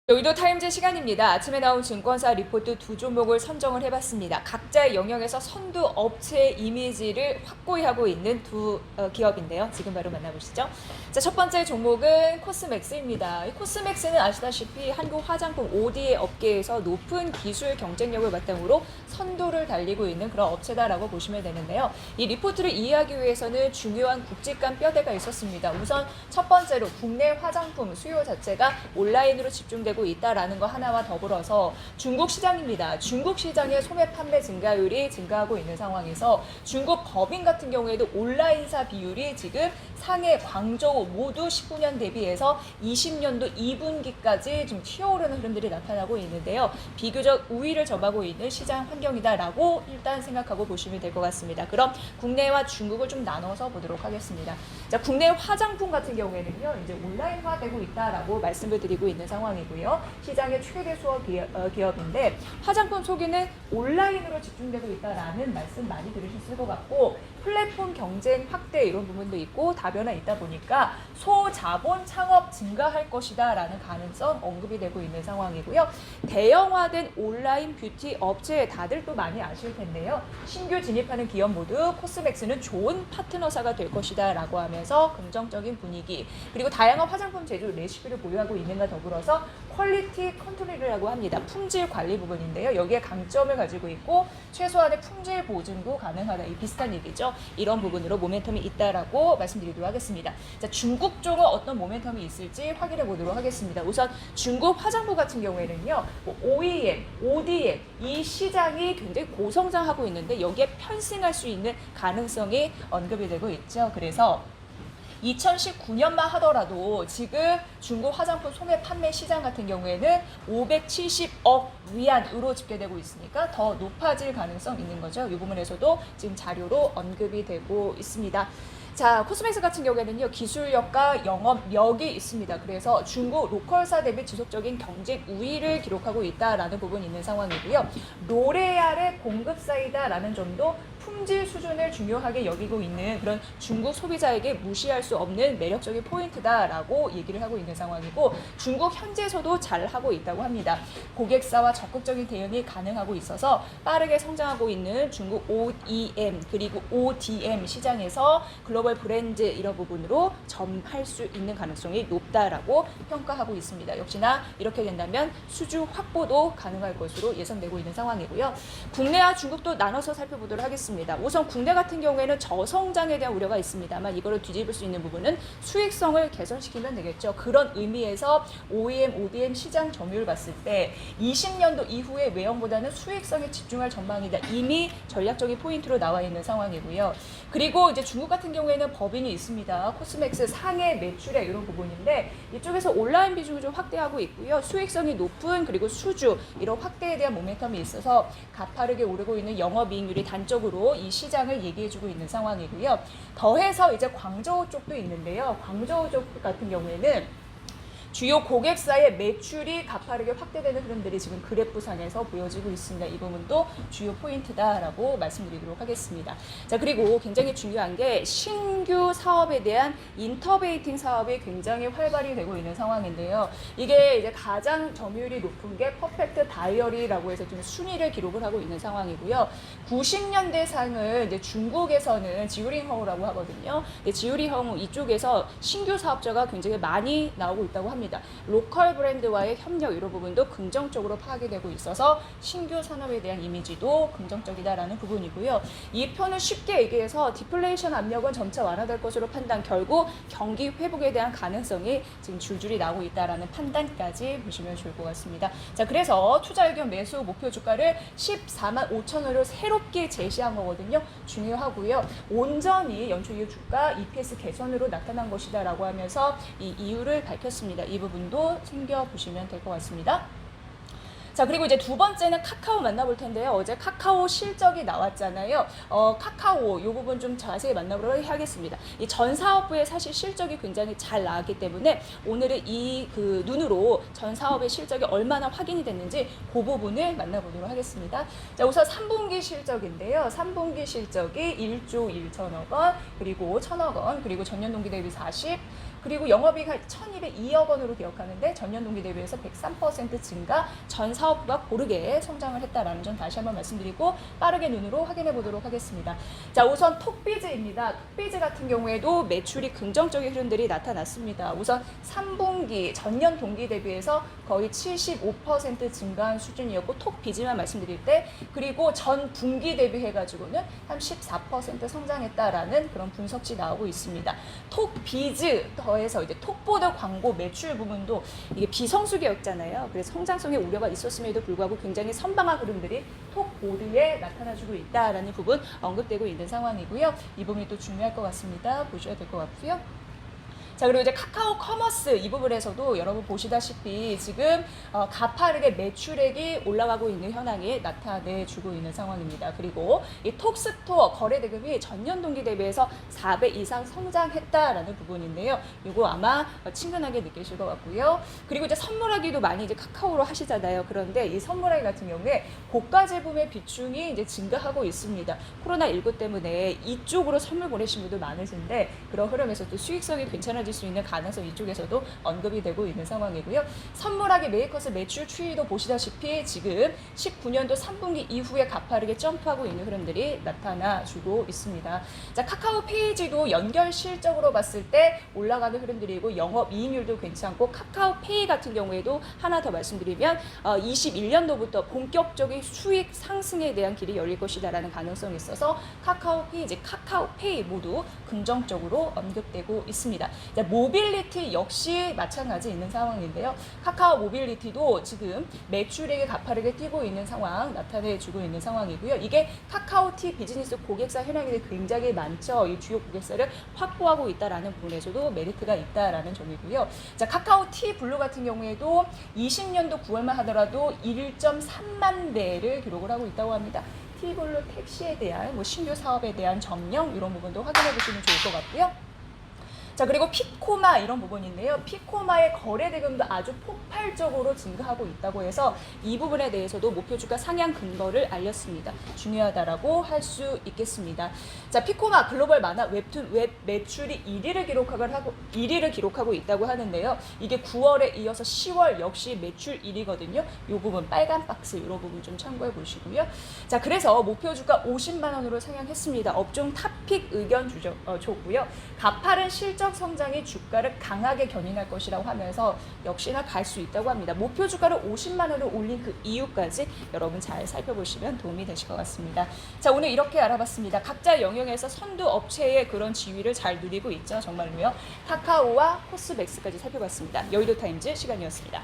여의도 타임즈 시간입니다. 아침에 나온 증권사 리포트 두 종목을 선정을 해봤습니다. 각자의 영역에서 선두 업체 이미지를 확고히 하고 있는 두 기업인데요. 지금 바로 만나보시죠. 자, 첫 번째 종목은 코스맥스입니다. 이 코스맥스는 아시다시피 한국 화장품 ODA 업계에서 높은 기술 경쟁력을 바탕으로 선두를 달리고 있는 그런 업체다라고 보시면 되는데요. 이 리포트를 이해하기 위해서는 중요한 굵직한 뼈대가 있었습니다. 우선 첫 번째로 국내 화장품 수요 자체가 온라인으로 집중되고 있다라는 거 하나와 더불어서 중국 시장입니다. 중국 시장의 소매 판매 증가율이 증가하고 있는 상황에서 중국 법인 같은 경우에도 온라인사 비율이 지금 상해, 광저우 모두 19년 대비해서 20년도 2분기까지 좀 튀어오르는 흐름들이 나타나고 있는데요. 비교적 우위를 점하고 있는 시장 환경이다라고 일단 생각하고 보시면 될 것 같습니다. 그럼 국내와 중국을 좀 나눠서 보도록 하겠습니다. 자, 국내 화장품 같은 경우에는요, 이제 온라인화되고 있다라고 말씀을 드리고 있는 상황이고요. 시장의 최대 수업 기업인데 화장품 소비는 온라인으로 집중되고 있다라는 말씀 많이 들으셨을 것 같고 플랫폼 경쟁 확대 이런 부분도 있고 다변화 있다 보니까 소자본 창업 증가할 것이다라는 가능성 언급이 되고 있는 상황이고요. 대형화된 온라인 뷰티 업체 다들 또 많이 아실 텐데요. 신규 진입하는 기업 모두 코스맥스는 좋은 파트너사가 될 것이다라고 하면서 긍정적인 분위기 그리고 다양한 화장품 제조 레시피를 보유하고 있는가 더불어서 퀄리티 컨트롤이라고 합니다. 품질 관리 부분인데요. 여기에 강점을 가지고 있고 최소한의 품질 보증도 가능하다. 이 비슷한 얘기죠. 이런 부분으로 모멘텀이 있다라고 말씀드리도록 하겠습니다. 자, 중국 쪽은 어떤 모멘텀이 있을지 확인해 보도록 하겠습니다. 우선 중국 화장품 같은 경우에는요. OEM, ODM 이 시장이 굉장히 고성장하고 있는데 여기에 편승할 수 있는 가능성이 언급이 되고 있죠. 그래서 2019년만 하더라도 지금 중국 화장품 소매 판매 시장 같은 경우에는 570억 위안으로 집계되고 있으니까 더 높아질 가능성 있는 거죠. 이 부분에서도 지금 자료로 언급이 되고 있습니다. 자, 코스맥스 같은 경우에는요, 기술력과 영업력이 있습니다. 그래서 중국 로컬사 대비 지속적인 경쟁 우위를 기록하고 있다라는 부분이 있는 상황이고요. 로레알의 공급사이다라는 점도 품질 수준을 중요하게 여기고 있는 그런 중국 소비자에게 무시할 수 없는 매력적인 포인트다라고 얘기를 하고 있는 상황이고 중국 현지에서도 잘하고 있다고 합니다. 고객사와 적극적인 대응이 가능하고 있어서 빠르게 성장하고 있는 중국 OEM 그리고 ODM 시장에서 글로벌 브랜드 이런 부분으로 점할 수 있는 가능성이 높다라고 평가하고 있습니다. 역시나 이렇게 된다면 수주 확보도 가능할 것으로 예상되고 있는 상황이고요. 국내와 중국도 나눠서 살펴보도록 하겠습니다. 우선 국내 같은 경우에는 저성장에 대한 우려가 있습니다만 이거를 뒤집을 수 있는 부분은 수익성을 개선시키면 되겠죠. 그런 의미에서 OEM, ODM 시장 점유율 봤을 때 20년도 이후에 외형보다는 수익성에 집중할 전망이다. 이미 전략적인 포인트로 나와 있는 상황이고요. 그리고 이제 중국 같은 경우에는 법인이 있습니다. 코스맥스 상해 매출액 이런 부분인데 이쪽에서 온라인 비중을 좀 확대하고 있고요. 수익성이 높은 그리고 수주 이런 확대에 대한 모멘텀이 있어서 가파르게 오르고 있는 영업이익률이 단적으로 이 시장을 얘기해주고 있는 상황이고요. 더해서 이제 광저우 쪽도 있는데요. 광저우 쪽 같은 경우에는 주요 고객사의 매출이 가파르게 확대되는 흐름들이 지금 그래프상에서 보여지고 있습니다. 이 부분도 주요 포인트다라고 말씀드리도록 하겠습니다. 자, 그리고 굉장히 중요한 게 신규 사업에 대한 인터베이팅 사업이 굉장히 활발히 되고 있는 상황인데요. 이게 이제 가장 점유율이 높은 게 퍼펙트 다이어리라고 해서 좀 순위를 기록을 하고 있는 상황이고요. 90년대 상을 이제 중국에서는 지우링허우라고 하거든요. 지우링허우 이쪽에서 신규 사업자가 굉장히 많이 나오고 있다고 합니다. 로컬 브랜드와의 협력 이런 부분도 긍정적으로 파악이 되고 있어서 신규 산업에 대한 이미지도 긍정적이다라는 부분이고요. 이 표는 쉽게 얘기해서 디플레이션 압력은 점차 완화될 것으로 판단 결국 경기 회복에 대한 가능성이 지금 줄줄이 나오고 있다라는 판단까지 보시면 좋을 것 같습니다. 자, 그래서 투자 의견 매수 목표 주가를 14만 5천 원으로 새롭게 제시한 거거든요. 중요하고요. 온전히 연초 이후 주가 EPS 개선으로 나타난 것이다라고 하면서 이 이유를 밝혔습니다. 이 부분도 챙겨보시면 될 것 같습니다. 자, 그리고 이제 두 번째는 카카오 만나볼 텐데요. 어제 카카오 실적이 나왔잖아요. 카카오 이 부분 좀 자세히 만나보도록 하겠습니다. 이 전 사업부의 사실 실적이 굉장히 잘 나왔기 때문에 오늘은 눈으로 전 사업의 실적이 얼마나 확인이 됐는지 그 부분을 만나보도록 하겠습니다. 자, 우선 3분기 실적인데요. 3분기 실적이 1조 1천억 원, 그리고 1천억 원, 그리고 전년 동기 대비 40, 그리고 영업이익 1,202억 원으로 기억하는데 전년 동기 대비해서 103% 증가, 전 사업부가 고르게 성장을 했다라는 점 다시 한번 말씀드리고 빠르게 눈으로 확인해 보도록 하겠습니다. 자, 우선 톡비즈입니다. 톡비즈 같은 경우에도 매출이 긍정적인 흐름들이 나타났습니다. 우선 3분기 전년 동기 대비해서 거의 75% 증가한 수준이었고 톡비즈만 말씀드릴 때, 그리고 전 분기 대비해가지고는 한 14% 성장했다라는 그런 분석치 나오고 있습니다. 톡비즈 더해서 이제 톡보드 광고 매출 부분도 이게 비성수기였잖아요. 그래서 성장성에 우려가 있었음에도 불구하고 굉장히 선방한 흐름들이 톡보드에 나타나주고 있다라는 부분 언급되고 있는 상황이고요. 이 부분이 또 중요할 것 같습니다. 보셔야 될 것 같고요. 자, 그리고 이제 카카오 커머스 이 부분에서도 여러분 보시다시피 지금 가파르게 매출액이 올라가고 있는 현황이 나타내주고 있는 상황입니다. 그리고 이 톡스토어 거래 대금이 전년 동기 대비해서 4배 이상 성장했다라는 부분인데요. 이거 아마 친근하게 느끼실 것 같고요. 그리고 이제 선물하기도 많이 이제 카카오로 하시잖아요. 그런데 이 선물하기 같은 경우에 고가 제품의 비중이 이제 증가하고 있습니다. 코로나19 때문에 이쪽으로 선물 보내신 분들 많으신데 그런 흐름에서 또 수익성이 괜찮아질 수 있는 가능성 이쪽에서도 언급이 되고 있는 상황이고요. 선물하기 메이커스 매출 추이도 보시다시피 지금 19년도 3분기 이후에 가파르게 점프하고 있는 흐름들이 나타나주고 있습니다. 자, 카카오 페이지도 연결 실적으로 봤을 때 올라가는 흐름들이고 영업 이익률도 괜찮고 카카오페이 같은 경우에도 하나 더 말씀드리면 21년도부터 본격적인 수익 상승에 대한 길이 열릴 것이다라는 가능성이 있어서 카카오페이, 이제 카카오페이 모두 긍정적으로 언급되고 있습니다. 자, 모빌리티 역시 마찬가지 있는 상황인데요. 카카오 모빌리티도 지금 매출액이 가파르게 뛰고 있는 상황 나타내주고 있는 상황이고요. 이게 카카오티 비즈니스 고객사 현황이 굉장히 많죠. 이 주요 고객사를 확보하고 있다라는 부분에서도 메리트가 있다라는 점이고요. 자, 카카오티 블루 같은 경우에도 20년도 9월만 하더라도 1.3만 대를 기록을 하고 있다고 합니다. 티블루 택시에 대한 신규 사업에 대한 점령 이런 부분도 확인해 보시면 좋을 것 같고요. 자, 그리고 피코마 이런 부분인데요. 피코마의 거래 대금도 아주 폭발적으로 증가하고 있다고 해서 이 부분에 대해서도 목표 주가 상향 근거를 알렸습니다. 중요하다라고 할 수 있겠습니다. 자, 피코마 글로벌 만화 웹툰 웹 매출이 1위를 기록하고 있다고 하는데요. 이게 9월에 이어서 10월 역시 매출 1위거든요. 이 부분 빨간 박스 이런 부분 좀 참고해 보시고요. 자, 그래서 목표 주가 50만 원으로 상향했습니다. 업종 탑픽 의견 줬고요. 가파른 실적 성장이 주가를 강하게 견인할 것이라고 하면서 역시나 갈 수 있다고 합니다. 목표 주가를 50만 원을 올린 그 이유까지 여러분 잘 살펴보시면 도움이 되실 것 같습니다. 자, 오늘 이렇게 알아봤습니다. 각자 영역에서 선두 업체의 그런 지위를 잘 누리고 있죠. 정말로요. 카카오와 코스맥스까지 살펴봤습니다. 여의도 타임즈 시간이었습니다.